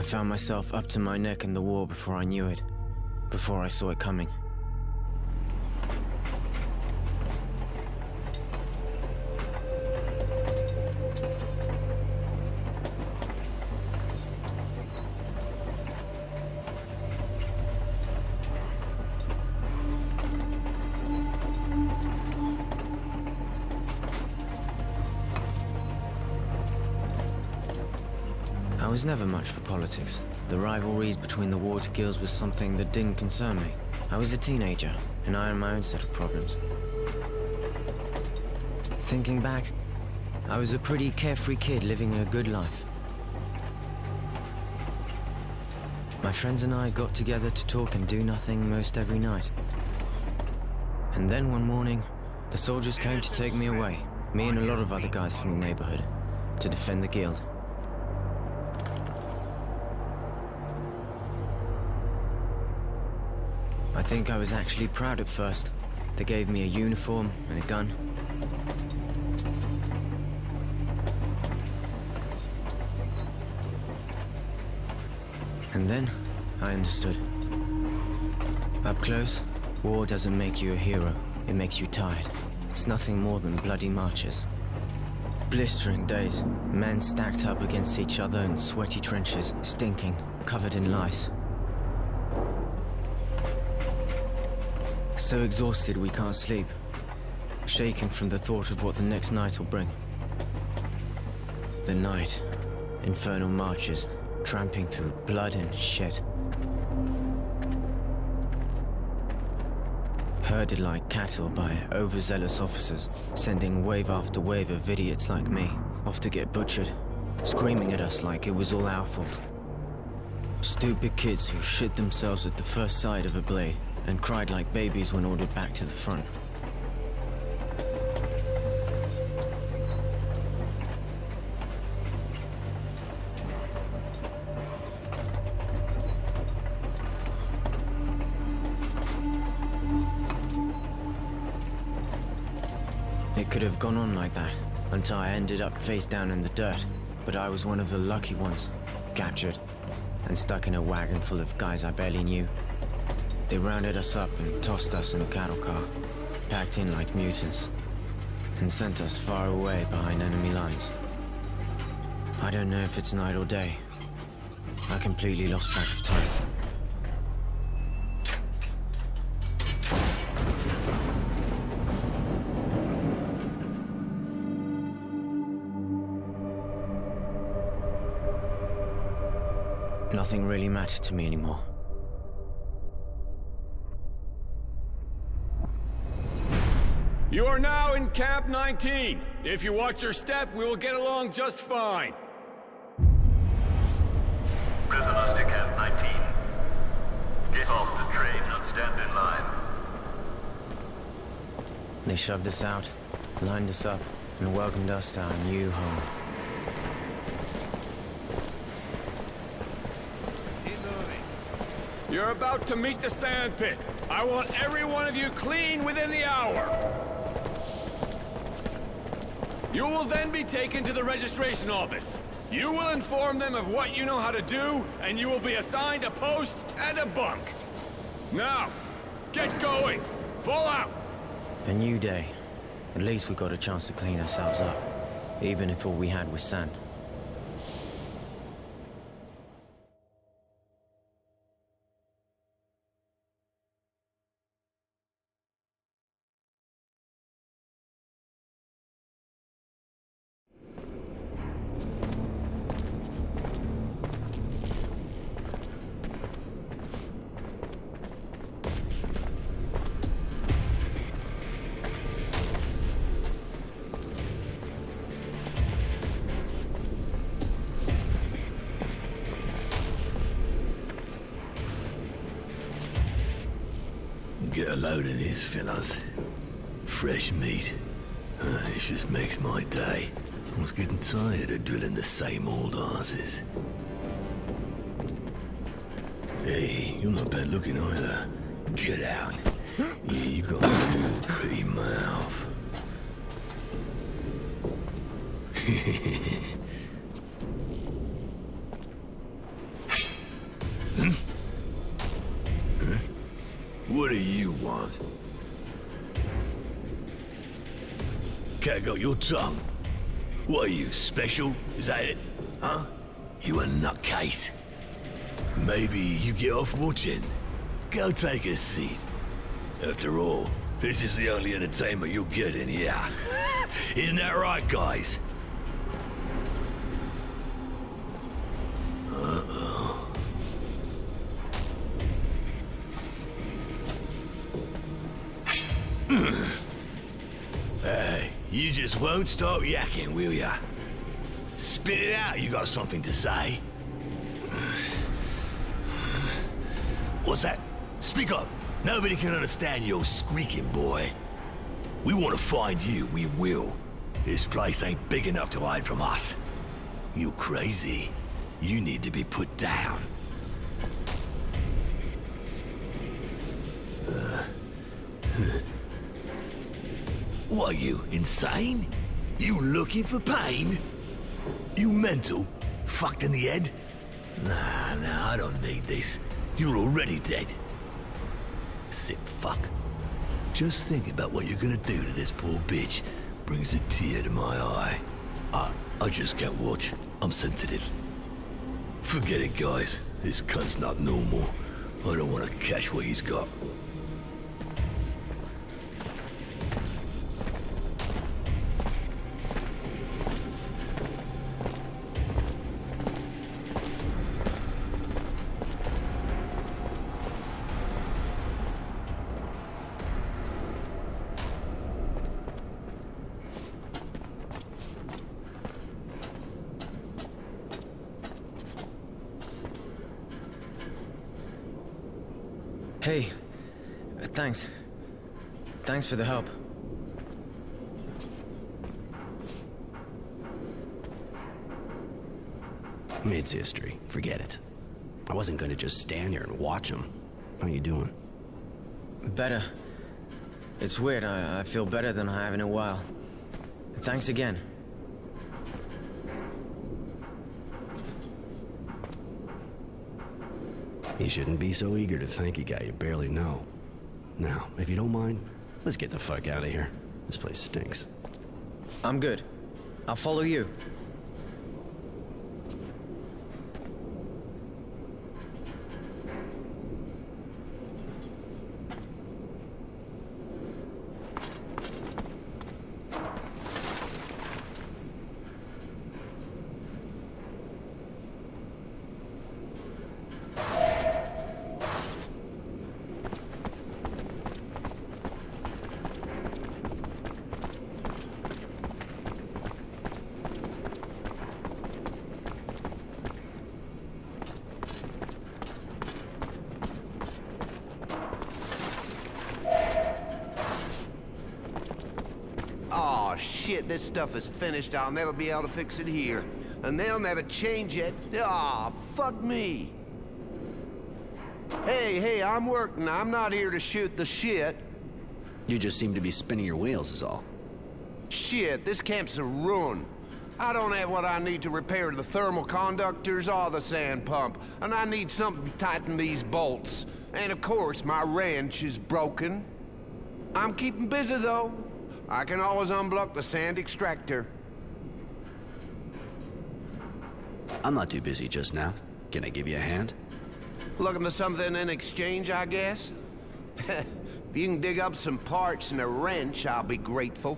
I found myself up to my neck in the war before I knew it, before I saw it coming. I was never much for politics. The rivalries between the warred guilds was something that didn't concern me. I was a teenager, and I had my own set of problems. Thinking back, I was a pretty carefree kid living a good life. My friends and I got together to talk and do nothing most every night. And then one morning, the soldiers came to take me away, me and a lot of other guys from the neighborhood, to defend the guild. I think I was actually proud at first. They gave me a uniform and a gun. And then, I understood. Up close, war doesn't make you a hero. It makes you tired. It's nothing more than bloody marches. Blistering days, men stacked up against each other in sweaty trenches, stinking, covered in lice. So exhausted we can't sleep, shaking from the thought of what the next night will bring. The night, infernal marches, tramping through blood and shit. Herded like cattle by overzealous officers, sending wave after wave of idiots like me off to get butchered, screaming at us like it was all our fault. Stupid kids who shit themselves at the first sight of a blade and cried like babies when ordered back to the front. It could have gone on like that, until I ended up face down in the dirt, but I was one of the lucky ones, captured, and stuck in a wagon full of guys I barely knew. They rounded us up and tossed us in a cattle car, packed in like mutants, and sent us far away behind enemy lines. I don't know if it's night or day. I completely lost track of time. Nothing really mattered to me anymore. You are now in Camp 19. If you watch your step, we will get along just fine. Prisoners to Camp 19. Get off the train and stand in line. They shoved us out, lined us up, and welcomed us to our new home. You're about to meet the sandpit. I want every one of you clean within the hour. You will then be taken to the registration office. You will inform them of what you know how to do, and you will be assigned a post and a bunk. Now, get going. Fall out. A new day. At least we got a chance to clean ourselves up, even if all we had was sand. Get a load of this, fellas. Fresh meat. This just makes my day. I was getting tired of drilling the same old asses. Hey, you're not bad looking either. Get out. Yeah, you got a real pretty mouth. do you want? Cat got your tongue. What are you, special? Is that it? Huh? You a nutcase? Maybe you get off watching. Go take a seat. After all, this is the only entertainment you'll get in here. Isn't that right, guys? You just won't stop yakking, will ya? Spit it out, you got something to say. What's that? Speak up. Nobody can understand your squeaking, boy. We want to find you, we will. This place ain't big enough to hide from us. You crazy. You need to be put down. What are you, insane? You looking for pain? You mental? Fucked in the head? Nah, I don't need this. You're already dead. Sick fuck. Just think about what you're gonna do to this poor bitch. Brings a tear to my eye. I just can't watch. I'm sensitive. Forget it, guys. This cunt's not normal. I don't want to catch what he's got. Hey, thanks. Thanks for the help. It's history. Forget it. I wasn't going to just stand here and watch him. How you doing? Better. It's weird, I feel better than I have in a while. Thanks again. You shouldn't be so eager to thank a guy you barely know. Now, if you don't mind, let's get the fuck out of here. This place stinks. I'm good. I'll follow you. Oh shit, this stuff is finished. I'll never be able to fix it here. And they'll never change it. Ah, fuck me. Hey, I'm working. I'm not here to shoot the shit. You just seem to be spinning your wheels is all. Shit, this camp's a ruin. I don't have what I need to repair the thermal conductors or the sand pump. And I need something to tighten these bolts. And of course, my wrench is broken. I'm keeping busy though. I can always unblock the sand extractor. I'm not too busy just now. Can I give you a hand? Looking for something in exchange, I guess? If you can dig up some parts and a wrench, I'll be grateful.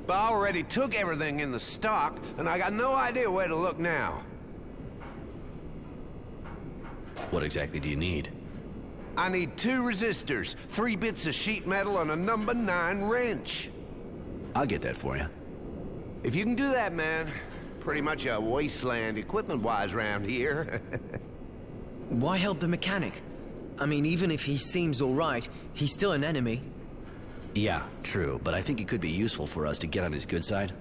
But I already took everything in the stock, and I got no idea where to look now. What exactly do you need? I need 2 resistors, 3 bits of sheet metal, and a number 9 wrench. I'll get that for you. If you can do that, man, pretty much a wasteland equipment-wise around here. Why help the mechanic? I mean, even if he seems alright, he's still an enemy. Yeah, true, but I think it could be useful for us to get on his good side.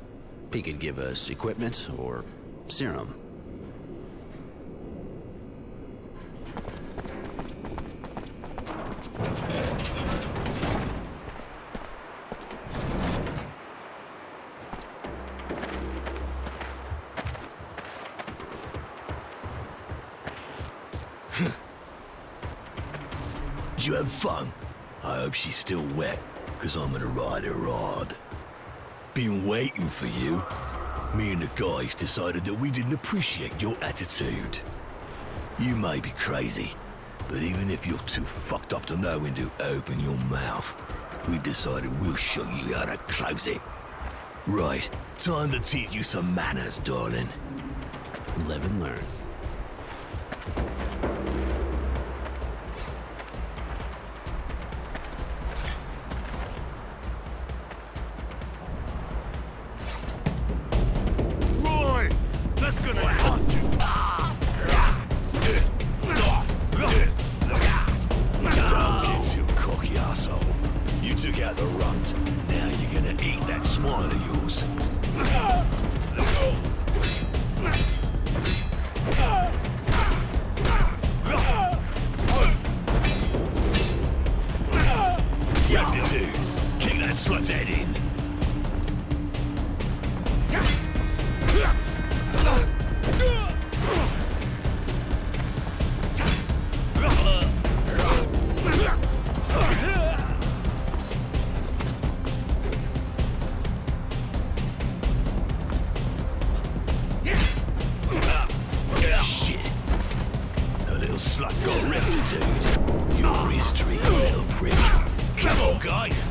He could give us equipment or serum. Did you have fun? I hope she's still wet, because I'm gonna ride her hard. Been waiting for you. Me and the guys decided that we didn't appreciate your attitude. You may be crazy, but even if you're too fucked up to know when to open your mouth, we've decided we'll show you how to close it. Right, time to teach you some manners, darling. Live and learn. Roy! That's gonna cost you! Don't get too cocky, asshole. You took out the runt. Now you're gonna eat that smile of yours. Rectitude. Kick that slut's head in. Shit. A little slut got rectitude. Your history, you little prick. Come on, guys.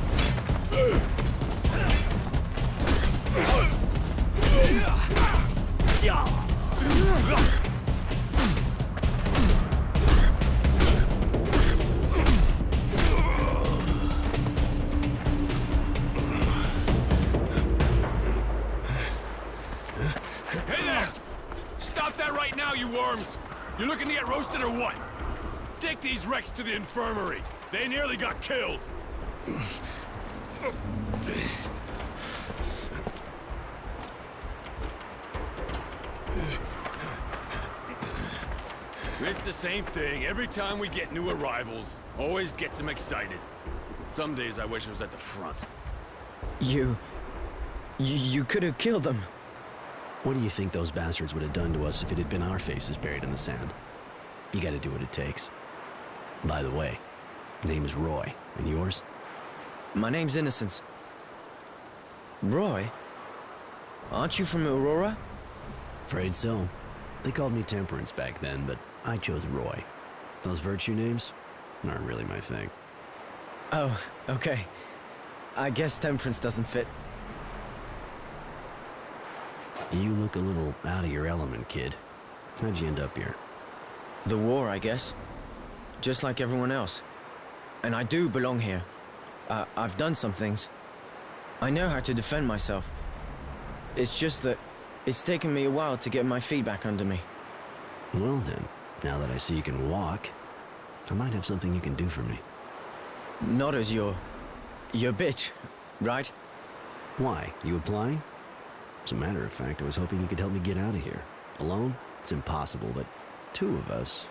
Hey there! Stop that right now, you worms! You looking to get roasted or what? Take these wrecks to the infirmary. They nearly got killed. It's the same thing. Every time we get new arrivals, always gets them excited. Some days I wish I was at the front. You could have killed them. What do you think those bastards would have done to us if it had been our faces buried in the sand? You gotta do what it takes. By the way, name is Roy, and yours? My name's Innocence. Roy? Aren't you from Aurora? Afraid so. They called me Temperance back then, but I chose Roy. Those virtue names aren't really my thing. Oh, okay. I guess Temperance doesn't fit. You look a little out of your element, kid. How'd you end up here? The war, I guess. Just like everyone else. And I do belong here. I've done some things. I know how to defend myself. It's just that it's taken me a while to get my feet back under me. Well then, now that I see you can walk, I might have something you can do for me. Not as your bitch, right? Why? You applying? As a matter of fact, I was hoping you could help me get out of here. Alone? It's impossible, but two of us...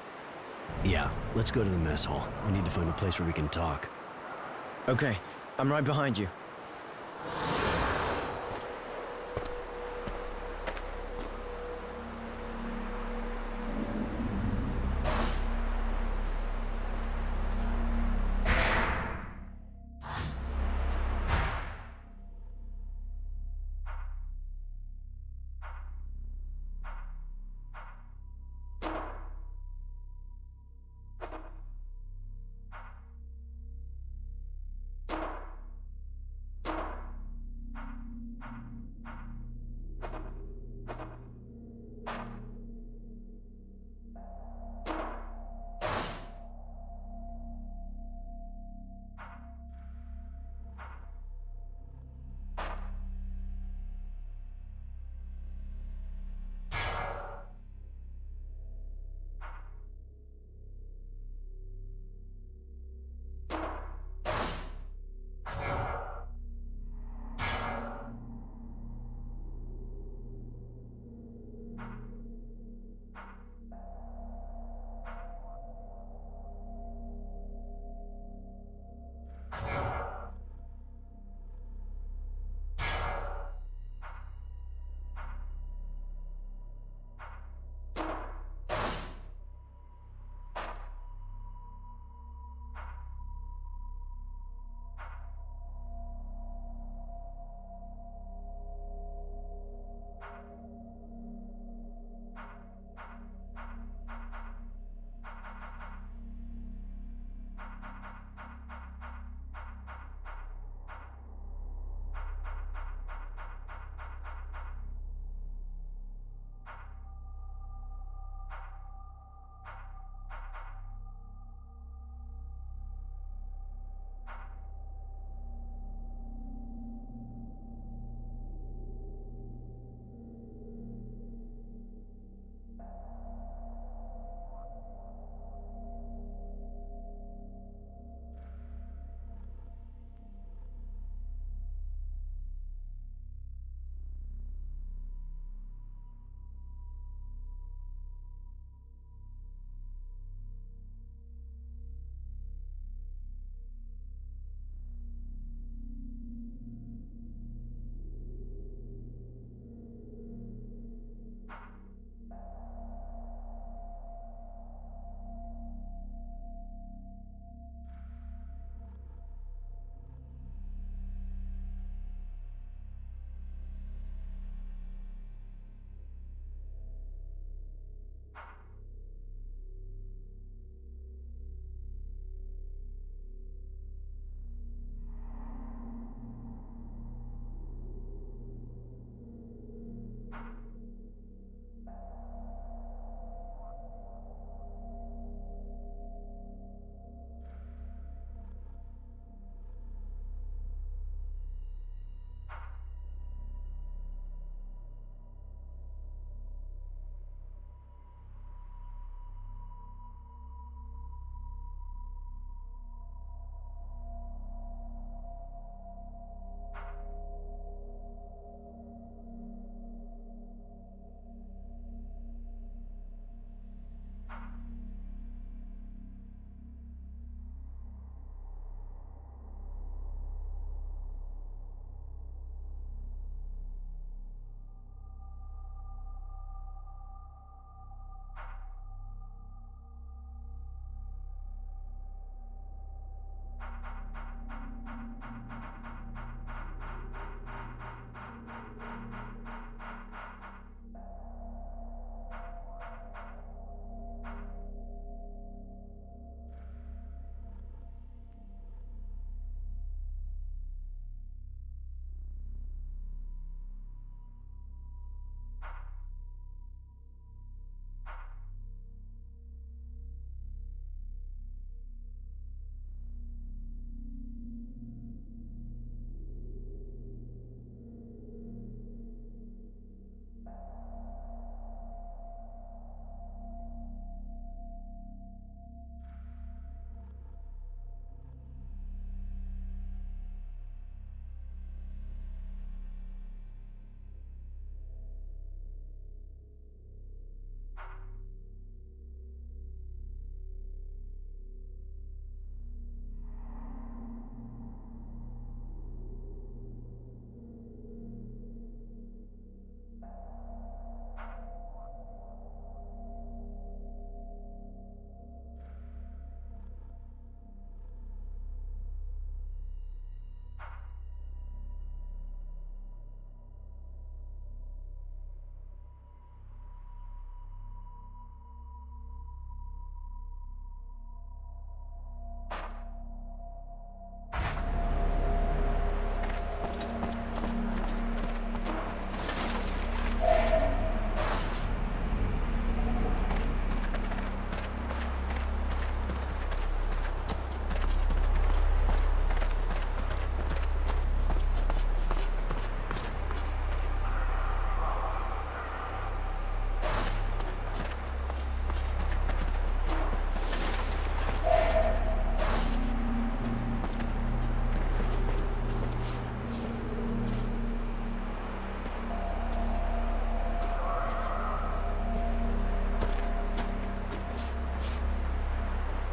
Yeah, let's go to the mess hall. We need to find a place where we can talk. Okay, I'm right behind you.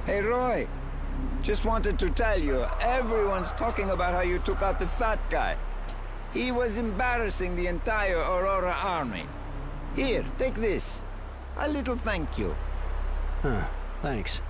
Hey, Roy. Just wanted to tell you, everyone's talking about how you took out the fat guy. He was embarrassing the entire Aurora army. Here, take this. A little thank you. Huh, thanks.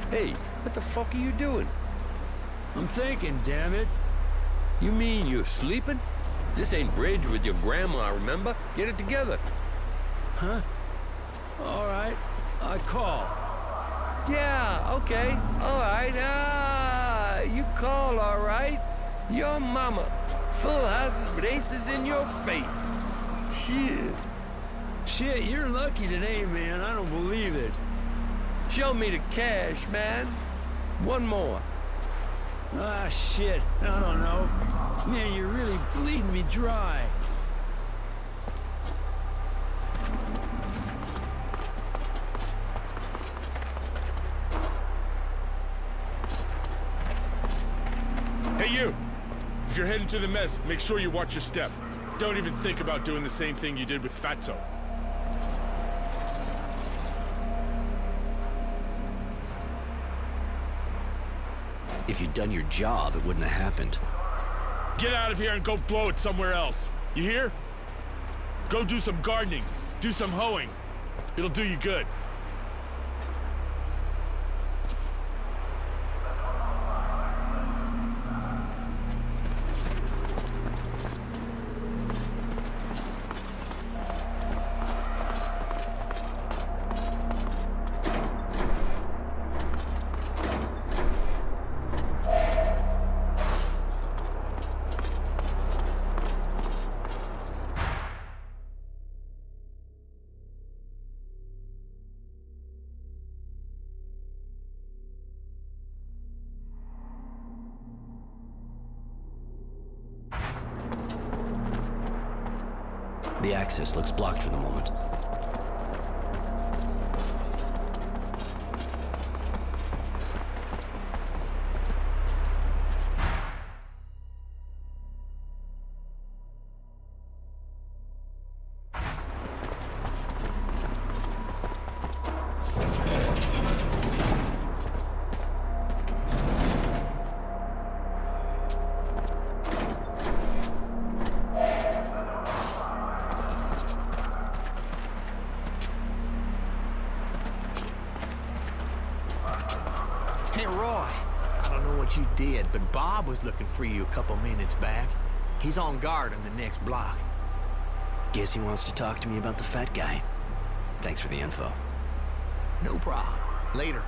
Hey, what the fuck are you doing? I'm thinking, damn it. You mean you're sleeping? This ain't bridge with your grandma, remember? Get it together. Huh? All right, I call. Yeah, okay, all right. Ah, you call, all right. Your mama. Full houses with aces in your face. Shit. Shit, you're lucky today, man. I don't believe it. Show me the cash, man. One more. Ah, shit. I don't know. Man, you're really bleeding me dry. Hey, you! If you're heading to the mess, make sure you watch your step. Don't even think about doing the same thing you did with Fatso. If you'd done your job, it wouldn't have happened. Get out of here and go blow it somewhere else. You hear? Go do some gardening. Do some hoeing. It'll do you good. The access looks blocked for the moment. Hey, Roy. I don't know what you did, but Bob was looking for you a couple minutes back. He's on guard in the next block. Guess he wants to talk to me about the fat guy. Thanks for the info. No problem. Later.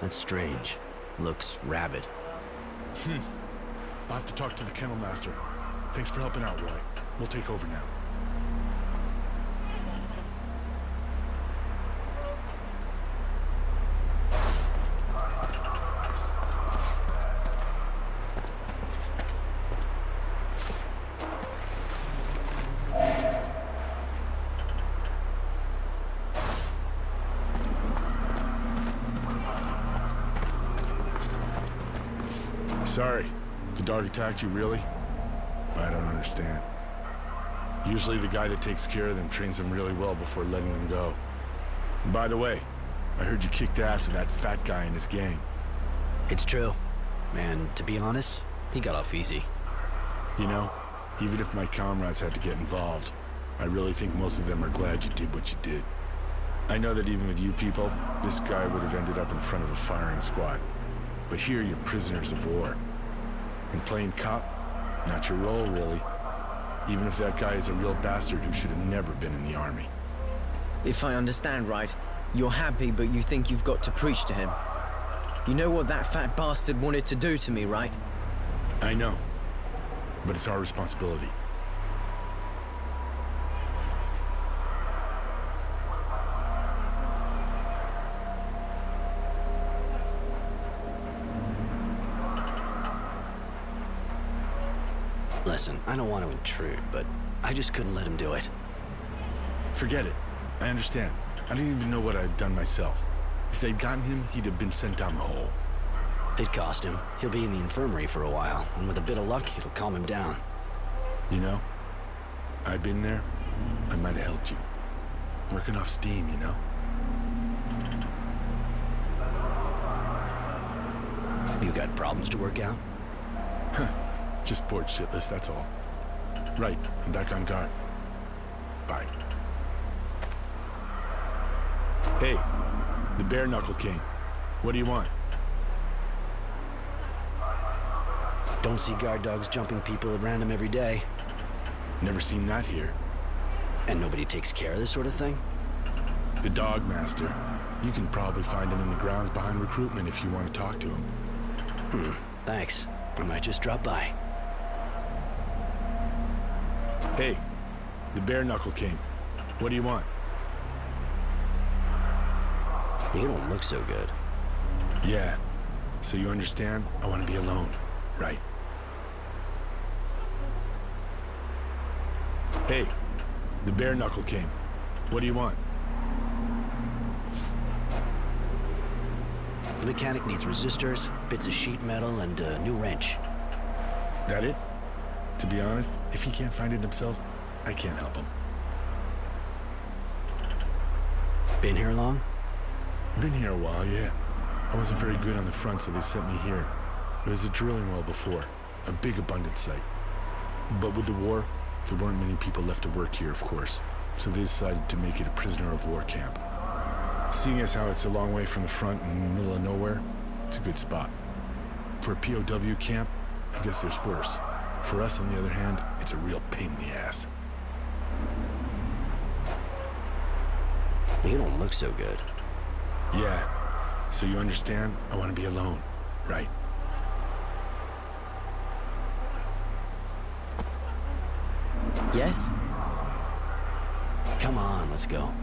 That's strange. Looks rabid. I'll have to talk to the kennel master. Thanks for helping out, Roy. We'll take over now. Sorry. The dog attacked you, really? I don't understand. Usually the guy that takes care of them trains them really well before letting them go. And by the way, I heard you kicked ass with that fat guy in his gang. It's true. And to be honest, he got off easy. You know, even if my comrades had to get involved, I really think most of them are glad you did what you did. I know that even with you people, this guy would have ended up in front of a firing squad. But here you're prisoners of war. And playing cop, not your role, really. Even if that guy is a real bastard who should have never been in the army. If I understand right, you're happy, but you think you've got to preach to him. You know what that fat bastard wanted to do to me, right? I know. But it's our responsibility. Listen, I don't want to intrude, but I just couldn't let him do it. Forget it. I understand. I didn't even know what I'd done myself. If they'd gotten him, he'd have been sent down the hole. It cost him. He'll be in the infirmary for a while, and with a bit of luck, it'll calm him down. You know, I've been there. I might have helped you. Working off steam, you know? You got problems to work out? Just bored shitless, that's all. Right, I'm back on guard. Bye. Hey, the Bare Knuckle King. What do you want? Don't see guard dogs jumping people at random every day. Never seen that here. And nobody takes care of this sort of thing? The Dog Master. You can probably find him in the grounds behind recruitment if you want to talk to him. Thanks. I might just drop by. Hey, the Bare Knuckle King. What do you want? You don't look so good. Yeah. So you understand? I want to be alone, right? Hey, the Bare Knuckle King. What do you want? The mechanic needs resistors, bits of sheet metal, and a new wrench. That it? To be honest, if he can't find it himself, I can't help him. Been here long? Been here a while, yeah. I wasn't very good on the front, so they sent me here. It was a drilling well before, a big abundant site. But with the war, there weren't many people left to work here, of course, so they decided to make it a prisoner of war camp. Seeing as how it's a long way from the front in the middle of nowhere, it's a good spot. For a POW camp, I guess there's worse. For us, on the other hand, it's a real pain in the ass. You don't look so good. Yeah. So you understand? I want to be alone, right? Yes? Come on, let's go.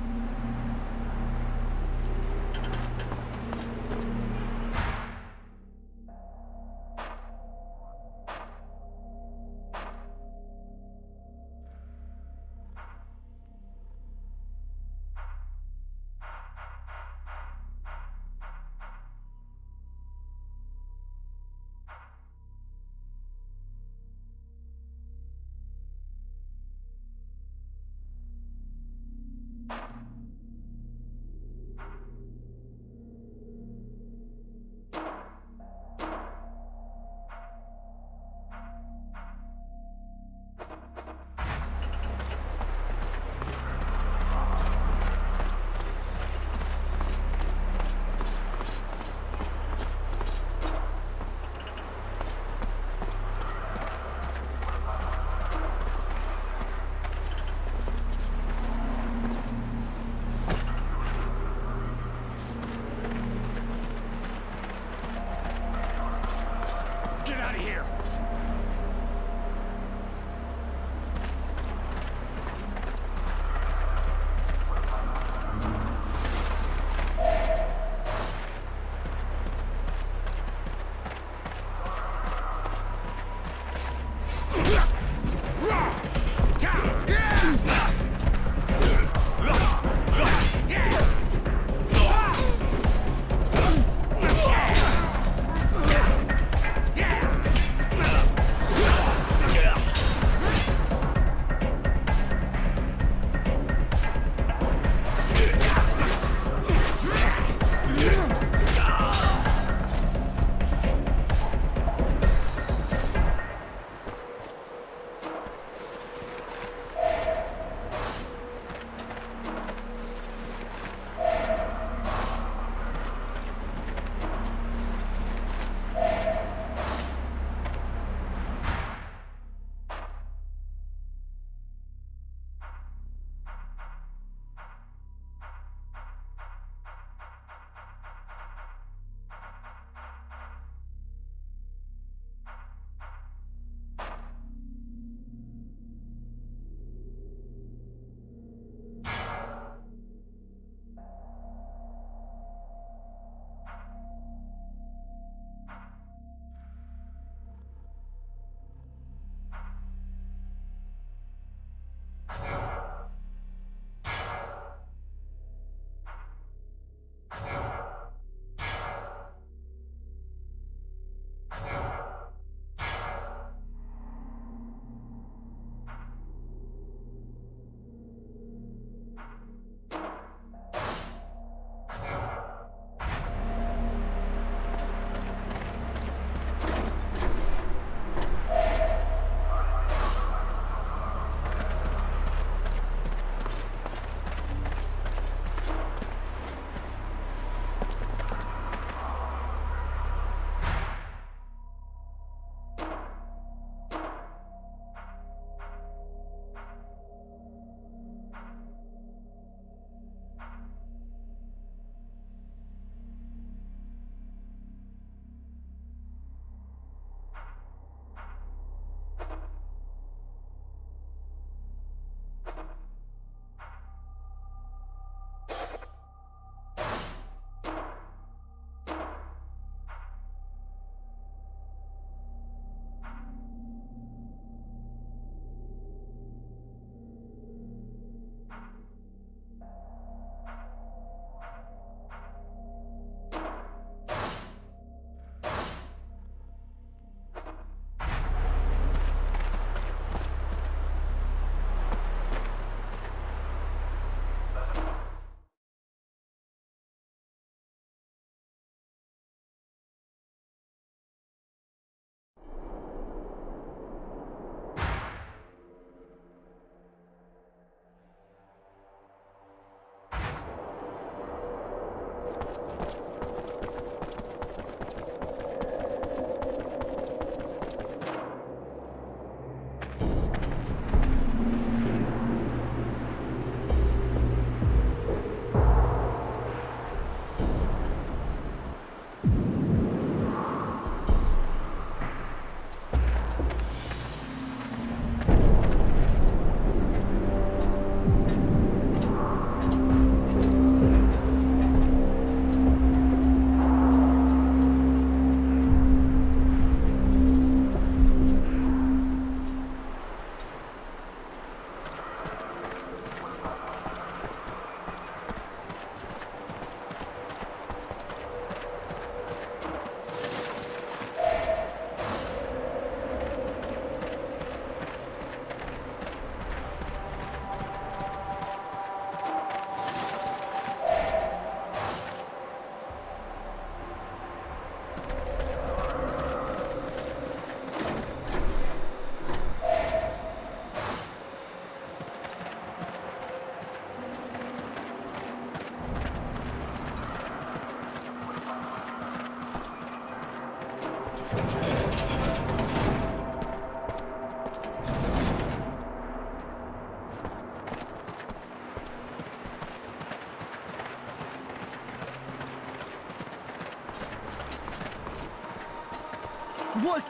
What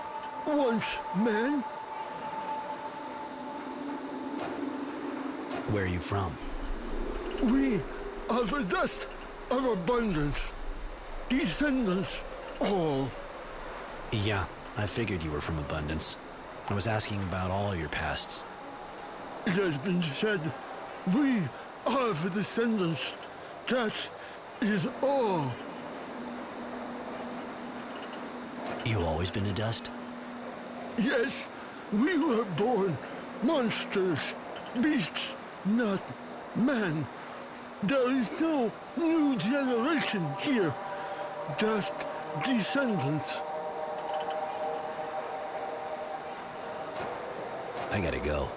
once, man? Where are you from? We are the dust of abundance. Descendants all. Yeah, I figured you were from Abundance. I was asking about all your pasts. It has been said, we are the descendants. That is all. You always been a dust? Yes, we were born monsters, beasts, not man. There is no new generation here. Just descendants. I gotta go.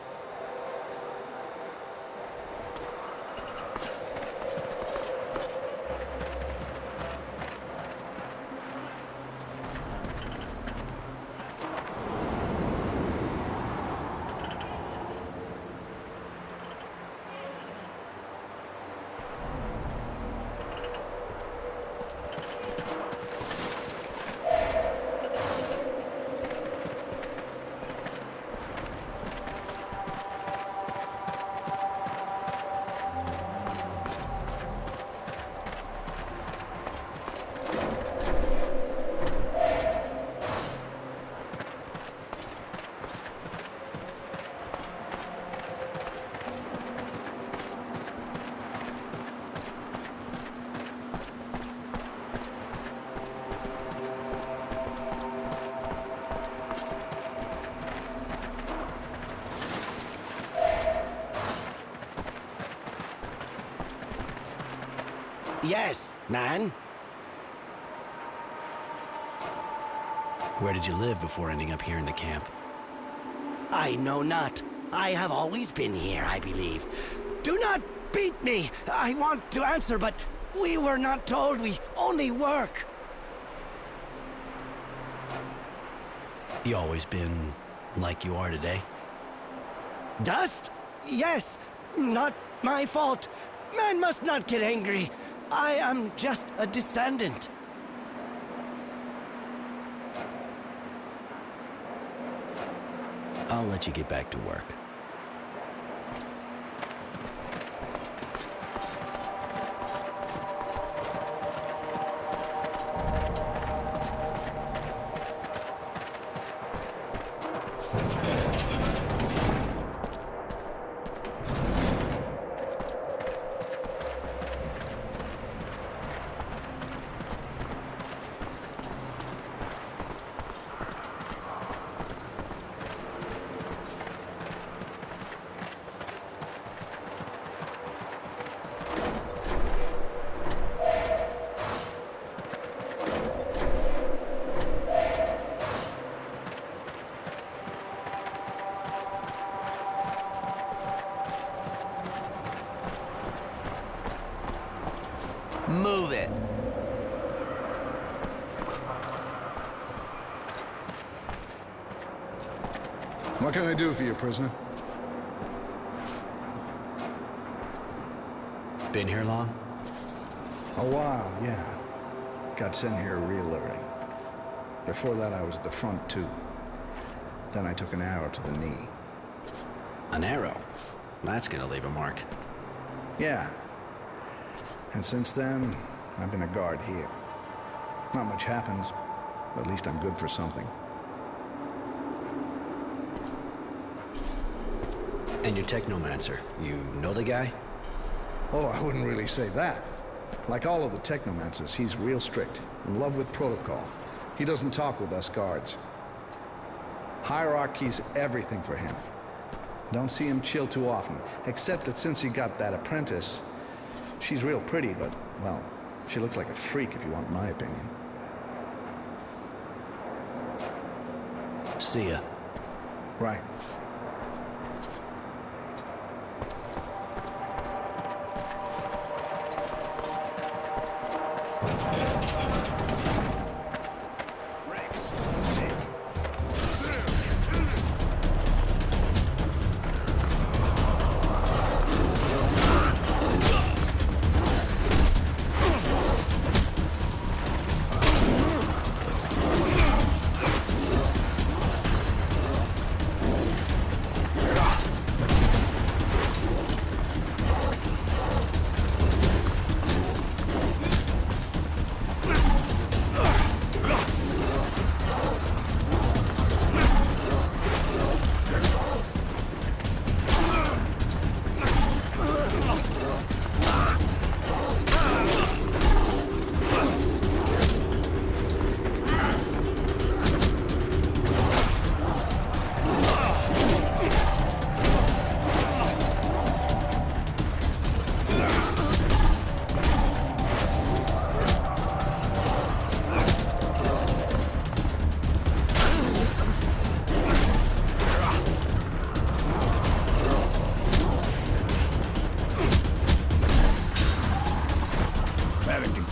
Yes, man. Where did you live before ending up here in the camp? I know not. I have always been here, I believe. Do not beat me. I want to answer, but we were not told. We only work. You always been like you are today? Dust? Yes. Not my fault. Man must not get angry. I am just a descendant. I'll let you get back to work. Move it. What can I do for you, prisoner? Been here long? A while, yeah. Got sent here real early. Before that, I was at the front, too. Then I took an arrow to the knee. An arrow? That's gonna leave a mark. Yeah. And since then, I've been a guard here. Not much happens, but at least I'm good for something. And your technomancer, you know the guy? Oh, I wouldn't really say that. Like all of the technomancers, he's real strict, in love with protocol. He doesn't talk with us guards. Hierarchy's everything for him. Don't see him chill too often, except that since he got that apprentice, she's real pretty, but, well, she looks like a freak if you want my opinion. See ya. Right.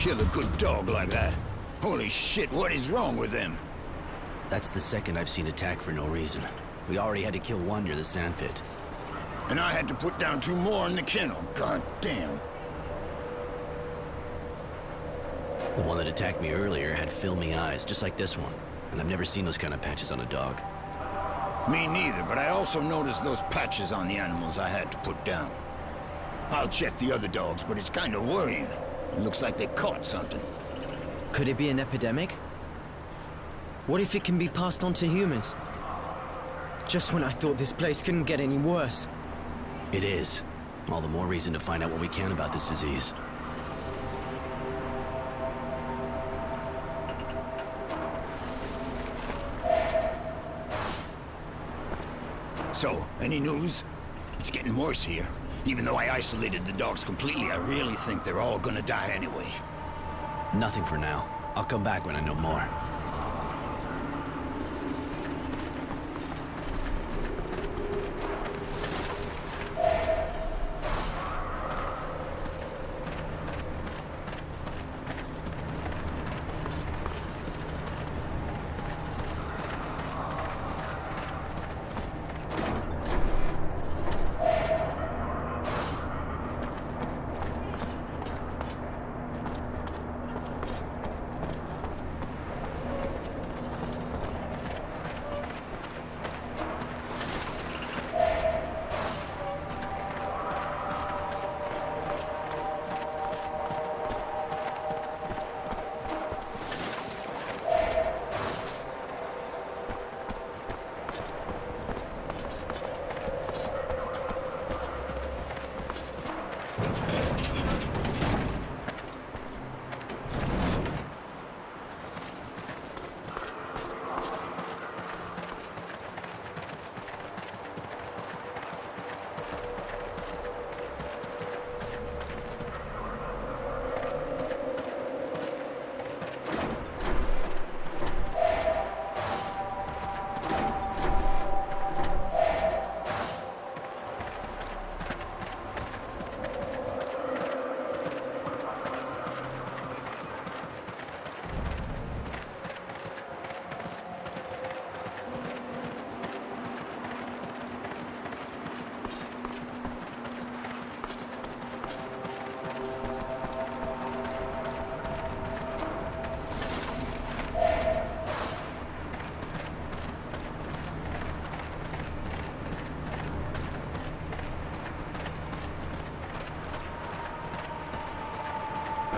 kill a good dog like that. Holy shit, what is wrong with them? That's the second I've seen attack for no reason. We already had to kill one near the sandpit. And I had to put down 2 more in the kennel. God damn. The one that attacked me earlier had filmy eyes, just like this one. And I've never seen those kind of patches on a dog. Me neither, but I also noticed those patches on the animals I had to put down. I'll check the other dogs, but it's kind of worrying. It looks like they caught something. Could it be an epidemic? What if it can be passed on to humans? Just when I thought this place couldn't get any worse. It is. All the more reason to find out what we can about this disease. So, any news? It's getting worse here. Even though I isolated the dogs completely, I really think they're all gonna die anyway. Nothing for now. I'll come back when I know more.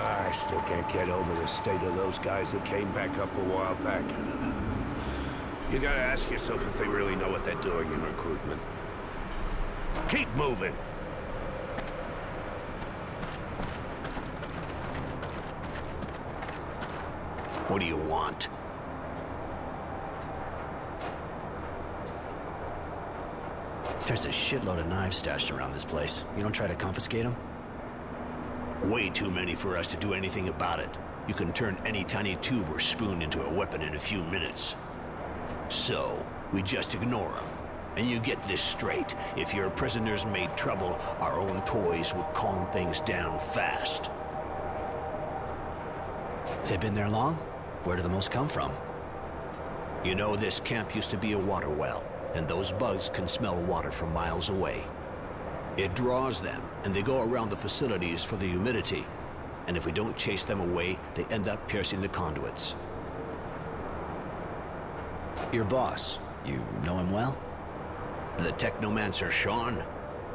I still can't get over the state of those guys that came back up a while back. You gotta ask yourself if they really know what they're doing in recruitment. Keep moving! What do you want? There's a shitload of knives stashed around this place. You don't try to confiscate them? Way too many for us to do anything about it. You can turn any tiny tube or spoon into a weapon in a few minutes. So, we just ignore them. And you get this straight. If your prisoners made trouble, our own toys would calm things down fast. They've been there long? Where do the most come from? You know, this camp used to be a water well, and those bugs can smell water from miles away. It draws them, and they go around the facilities for the humidity. And if we don't chase them away, they end up piercing the conduits. Your boss, you know him well? The technomancer, Sean?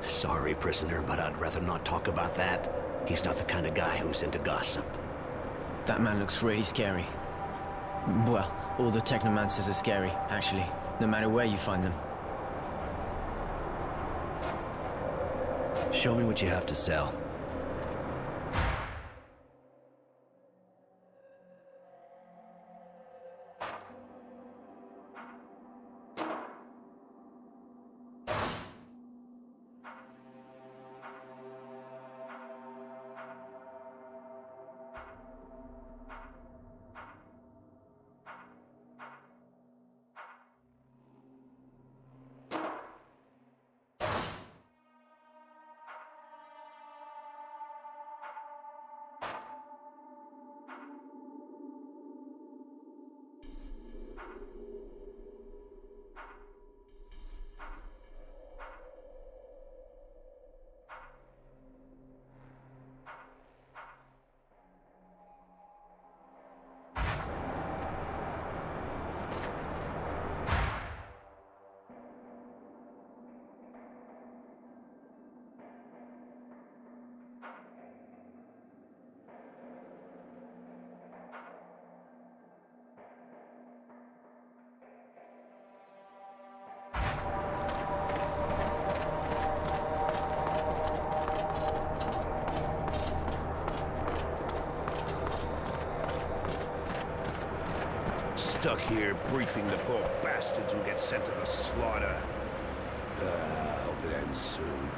Sorry, prisoner, but I'd rather not talk about that. He's not the kind of guy who's into gossip. That man looks really scary. Well, all the technomancers are scary, actually, no matter where you find them. Show me what you have to sell. stuck here briefing the poor bastards who get sent to the slaughter. Hope it ends soon.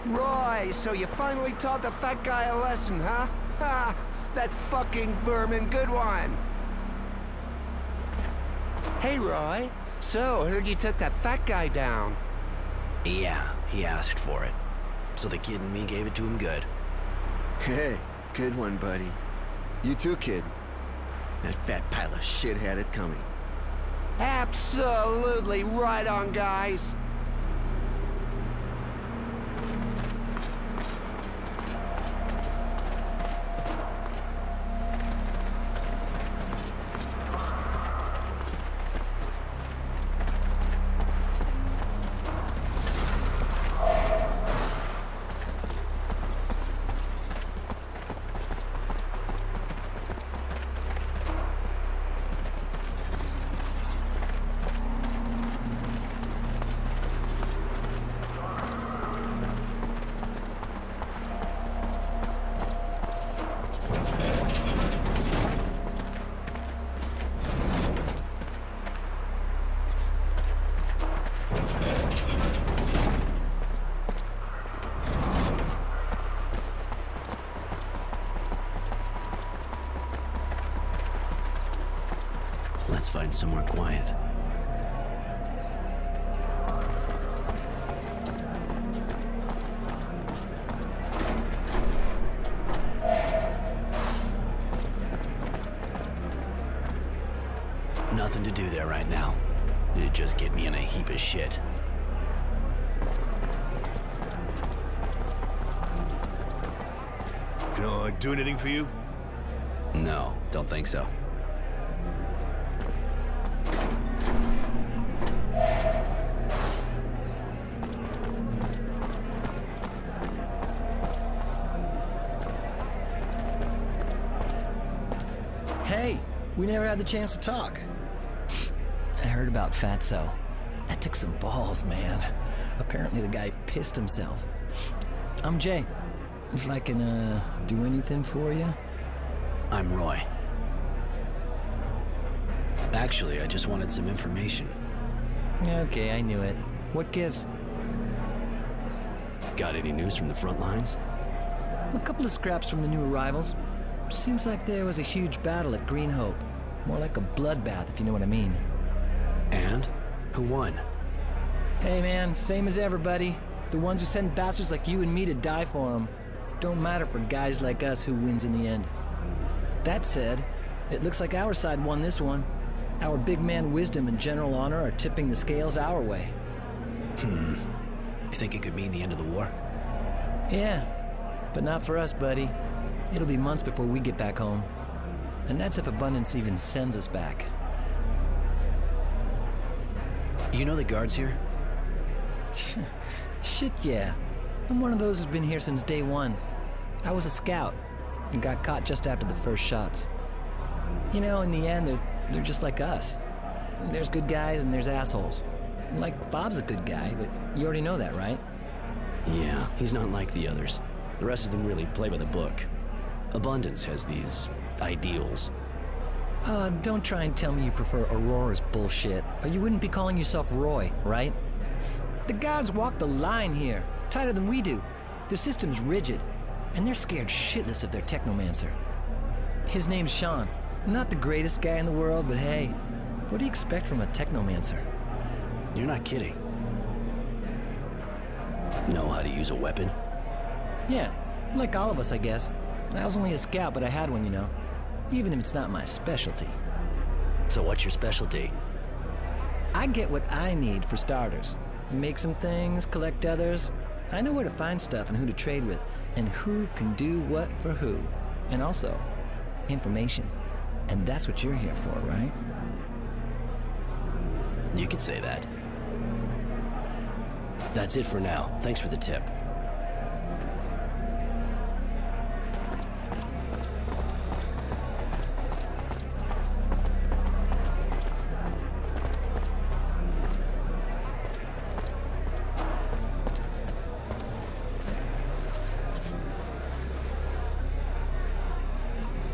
Roy, so you finally taught the fat guy a lesson, huh? Ha! That fucking vermin, good one! Hey, Roy. So, I heard you took that fat guy down. Yeah, he asked for it. So the kid and me gave it to him good. Hey, good one, buddy. You too, kid. That fat pile of shit had it coming. Absolutely right on, guys. Let's find somewhere quiet. Nothing to do there right now. It'd just get me in a heap of shit. Can I do anything for you? No, don't think so. Hey, we never had the chance to talk. I heard about Fatso. That took some balls, man. Apparently the guy pissed himself. I'm Jay. If I can, do anything for you? I'm Roy. Actually, I just wanted some information. Okay, I knew it. What gives? Got any news from the front lines? A couple of scraps from the new arrivals. Seems like there was a huge battle at Green Hope. More like a bloodbath, if you know what I mean. And? Who won? Hey man, same as everybody. The ones who send bastards like you and me to die for them. Don't matter for guys like us who wins in the end. That said, it looks like our side won this one. Our big man wisdom and general honor are tipping the scales our way. You think it could mean the end of the war? Yeah, but not for us, buddy. It'll be months before we get back home. And that's if Abundance even sends us back. You know the guards here? Shit, yeah. I'm one of those who's been here since day one. I was a scout and got caught just after the first shots. You know, in the end, they're just like us. There's good guys and there's assholes. Like, Bob's a good guy, but you already know that, right? Yeah, he's not like the others. The rest of them really play by the book. Abundance has these ideals. Don't try and tell me you prefer Aurora's bullshit, or you wouldn't be calling yourself Roy, right? The guards walk the line here, tighter than we do. Their system's rigid, and they're scared shitless of their technomancer. His name's Sean. Not the greatest guy in the world, but hey, what do you expect from a technomancer? You're not kidding. Know how to use a weapon? Yeah, like all of us, I guess. I was only a scout, but I had one, you know. Even if it's not my specialty. So what's your specialty? I get what I need for starters. make some things, collect others. I know where to find stuff and who to trade with, and who can do what for who. And also, information. And that's what you're here for, right? You could say that. That's it for now. Thanks for the tip.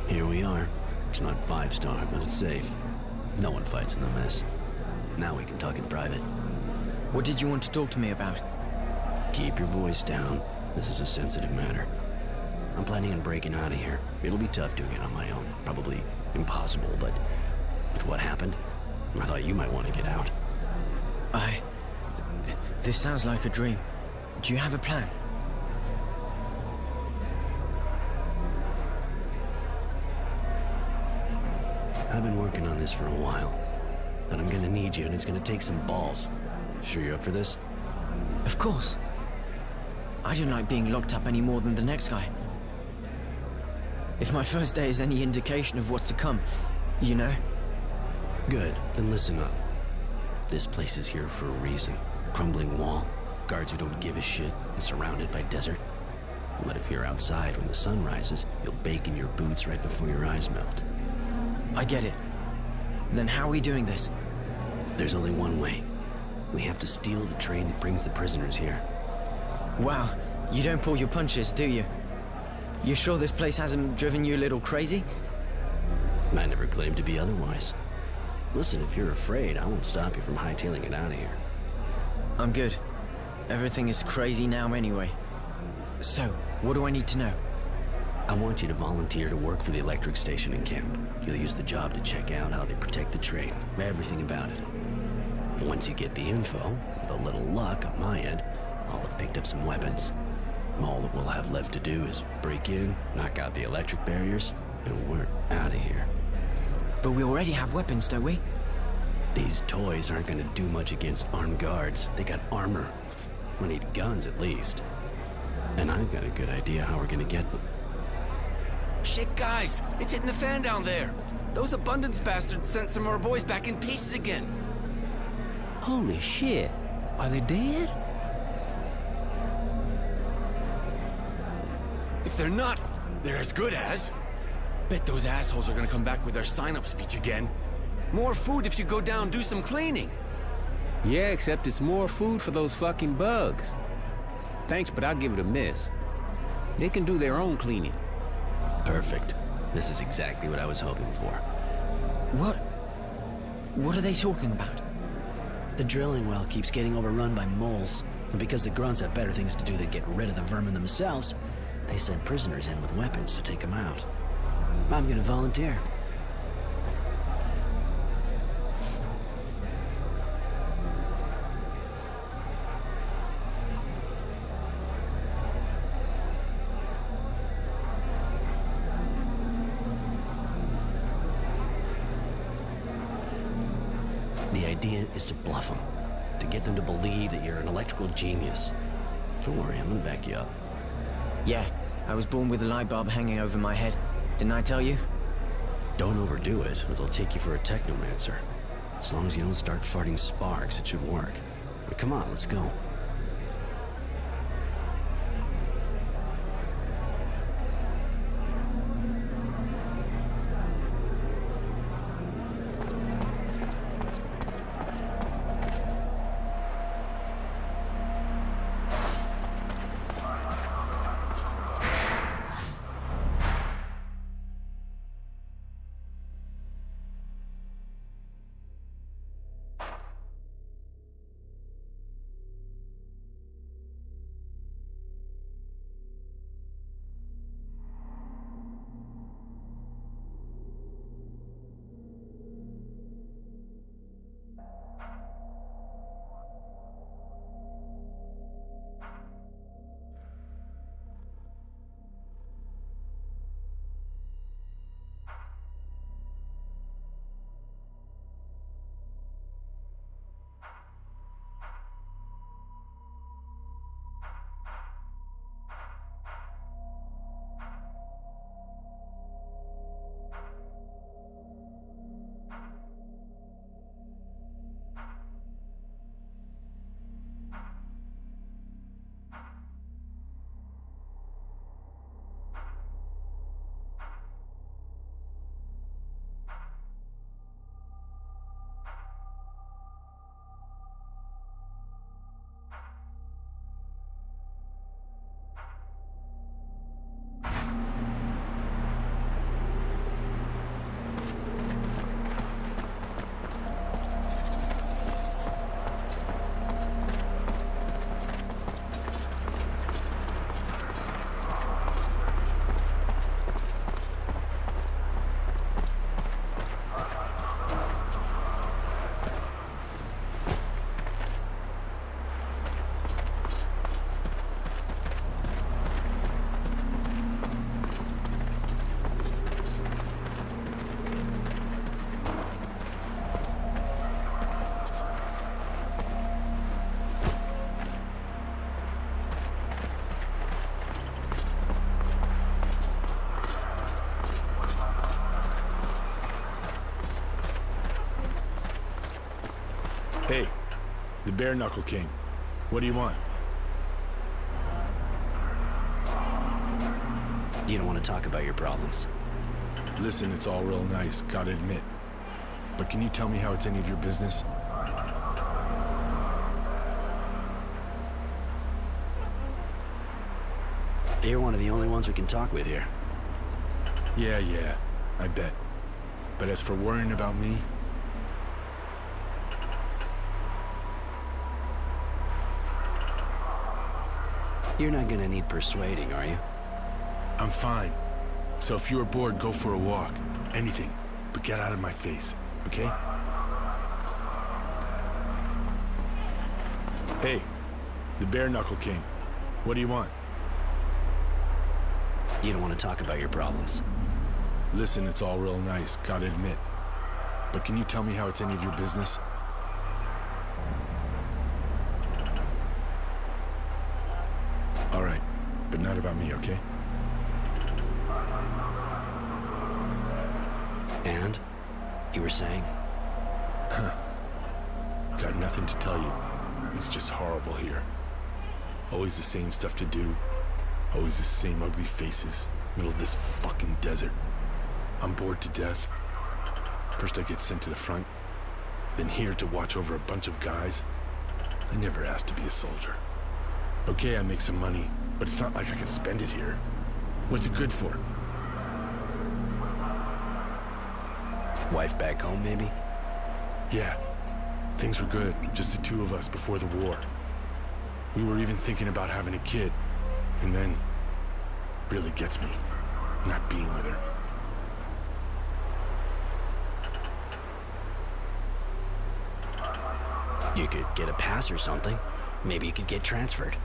Here we are. It's not 5-star, but it's safe. No one fights in the mess. Now we can talk in private. What did you want to talk to me about? Keep your voice down. This is a sensitive matter. I'm planning on breaking out of here. It'll be tough doing it on my own. Probably impossible, but with what happened, I thought you might want to get out. This sounds like a dream. Do you have a plan? I've been working on this for a while, but I'm gonna need you, and it's gonna take some balls. Sure you're up for this? Of course. I don't like being locked up any more than the next guy. If my first day is any indication of what's to come, you know? Good, then listen up. This place is here for a reason. Crumbling wall, guards who don't give a shit, and surrounded by desert. But if you're outside when the sun rises, you'll bake in your boots right before your eyes melt. I get it. Then how are we doing this? There's only one way. We have to steal the train that brings the prisoners here. Wow, you don't pull your punches, do you? You sure this place hasn't driven you a little crazy? I never claimed to be otherwise. Listen, if you're afraid, I won't stop you from hightailing it out of here. I'm good. Everything is crazy now anyway. So, what do I need to know? I want you to volunteer to work for the electric station in camp. You'll use the job to check out how they protect the train, everything about it. Once you get the info, with a little luck on my end, I'll have picked up some weapons. All that we'll have left to do is break in, knock out the electric barriers, and we're out of here. But we already have weapons, don't we? These toys aren't gonna do much against armed guards. They got armor. We need guns at least. And I've got a good idea how we're gonna get them. Shit, guys! It's hitting the fan down there! Those abundance bastards sent some of our boys back in pieces again! Holy shit! Are they dead? If they're not, they're as good as. Bet those assholes are gonna come back with their sign-up speech again. More food if you go down and do some cleaning. Yeah, except it's more food for those fucking bugs. Thanks, but I'll give it a miss. They can do their own cleaning. Perfect. This is exactly what I was hoping for. What are they talking about? The drilling well keeps getting overrun by moles, and because the grunts have better things to do than get rid of the vermin themselves, they send prisoners in with weapons to take them out. I'm gonna volunteer. The idea is to bluff them, to get them to believe that you're an electrical genius. Don't worry, I'm gonna back you up. Yeah, I was born with a light bulb hanging over my head. Didn't I tell you? Don't overdo it, or they'll take you for a technomancer. As long as you don't start farting sparks, it should work. But come on, let's go. Hey, the Bare Knuckle King. What do you want? You don't want to talk about your problems. Listen, it's all real nice, gotta admit. But can you tell me how it's any of your business? You're one of the only ones we can talk with here. Yeah, I bet. But as for worrying about me, you're not gonna need persuading, are you? I'm fine. So if you're bored, go for a walk. Anything, but get out of my face, okay? Hey, the Bare Knuckle King. What do you want? You don't want to talk about your problems. Listen, it's all real nice, gotta admit. But can you tell me how it's any of your business? All right, but not about me, okay? And? You were saying? Got nothing to tell you. It's just horrible here. Always the same stuff to do. Always the same ugly faces. Middle of this fucking desert. I'm bored to death. First I get sent to the front, then here to watch over a bunch of guys. I never asked to be a soldier. Okay, I make some money, but it's not like I can spend it here. What's it good for? Wife back home, maybe? Yeah. Things were good, just the two of us before the war. We were even thinking about having a kid. And then, really gets me, not being with her. You could get a pass or something. Maybe you could get transferred.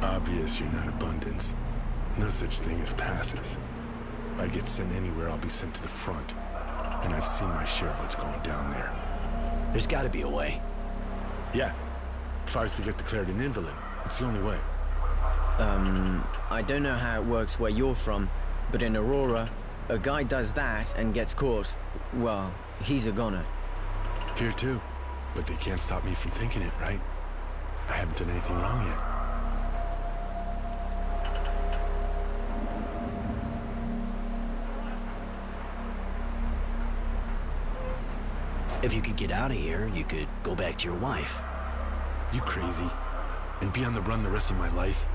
Obvious you're not Abundance. No such thing as passes. If I get sent anywhere, I'll be sent to the front. And I've seen my share of what's going down there. There's gotta be a way. Yeah. If I was to get declared an invalid, it's the only way. I don't know how it works where you're from, but in Aurora, a guy does that and gets caught. Well, he's a goner. Here too. But they can't stop me from thinking it, right? I haven't done anything wrong yet. If you could get out of here, you could go back to your wife. You crazy? And be on the run the rest of my life?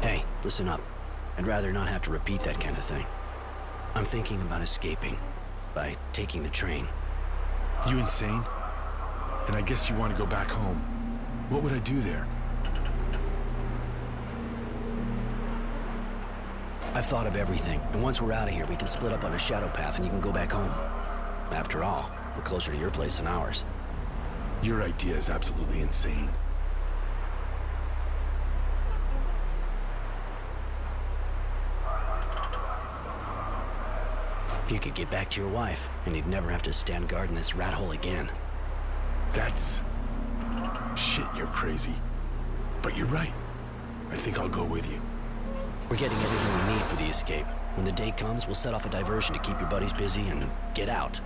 Hey, listen up. I'd rather not have to repeat that kind of thing. I'm thinking about escaping by taking the train. You insane? And I guess you want to go back home. What would I do there? I've thought of everything, and once we're out of here, we can split up on a shadow path and you can go back home. After all, we're closer to your place than ours. Your idea is absolutely insane. You could get back to your wife, and you'd never have to stand guard in this rat hole again. That's... Shit, you're crazy. But you're right. I think I'll go with you. We're getting everything we need for the escape. When the day comes, we'll set off a diversion to keep your buddies busy and get out.